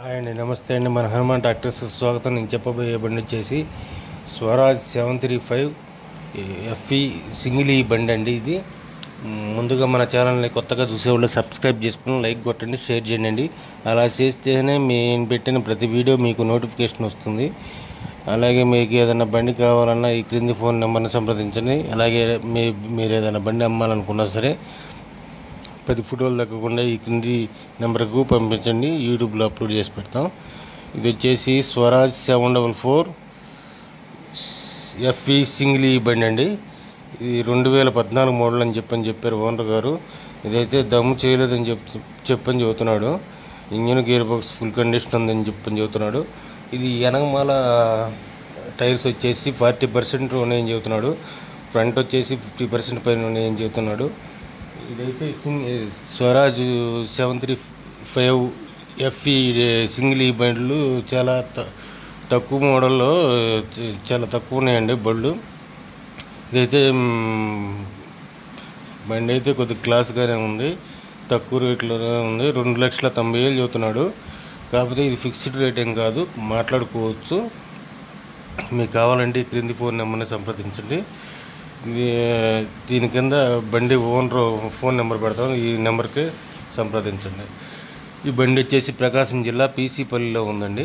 Hi అండి, నమస్తే అండి. మన హనుమాన్ ట్రాక్టర్స్ స్వాగతం. నేను చెప్పబోయే బండి వచ్చేసి స్వరాజ్ 735 ఎఫ్ఈ సింగిల్ ఈ బండి అండి. ఇది ముందుగా మన ఛానల్ని కొత్తగా చూసేవాళ్ళు సబ్స్క్రైబ్ చేసుకుని లైక్ కొట్టండి, షేర్ చేయండి. అలా చేస్తేనే మేము పెట్టిన ప్రతి వీడియో మీకు నోటిఫికేషన్ వస్తుంది. అలాగే మీకు ఏదైనా బండి కావాలన్నా ఈ క్రింది ఫోన్ నెంబర్ని సంప్రదించండి. అలాగే మీరు ఏదైనా బండి అమ్మాలనుకున్నా సరే 10 ఫోటోలు తగ్గకుండా ఈ క్రింది నెంబర్కు పంపించండి. యూట్యూబ్లో అప్లోడ్ చేసి పెడతాం. ఇది వచ్చేసి స్వరాజ్ 744 ఎఫ్ఈ సింగిల్ ఈ బండి అండి. ఇది 2014 మోడల్ అని చెప్పారు ఓనర్ గారు. ఇదైతే దమ్ము చేయలేదని చెప్పని చెబుతున్నాడు. Engine gear box full condition ఉందని చెబుతున్నాడు. ఇది వెనకమాల టైర్స్ వచ్చేసి 40% ఉన్నాయని చెబుతున్నాడు. ఫ్రంట్ వచ్చేసి 50% పైన ఉన్నాయని చెబుతున్నాడు. ఇదైతే స్వరాజ్ 735 ఎఫ్ఈ సింగిల్ ఈ బండ్లు చాలా తక్కువ మోడల్లో చాలా తక్కువ ఉన్నాయండి బళ్ళు. ఇదైతే బండి అయితే కొద్దిగా క్లాస్గానే ఉంది, తక్కువ రేట్లోనే ఉంది. 2,90,000 చెబుతున్నాడు. కాకపోతే ఇది ఫిక్స్డ్ రేట్ ఏం కాదు, మాట్లాడుకోవచ్చు. మీకు కావాలంటే క్రింది ఫోన్ నెంబర్ని సంప్రదించండి. దీని కింద బండి ఓనర్ ఫోన్ నెంబర్ పెడతాం, ఈ నెంబర్కి సంప్రదించండి. ఈ బండి వచ్చేసి ప్రకాశం జిల్లా పీసీపల్లిలో ఉందండి.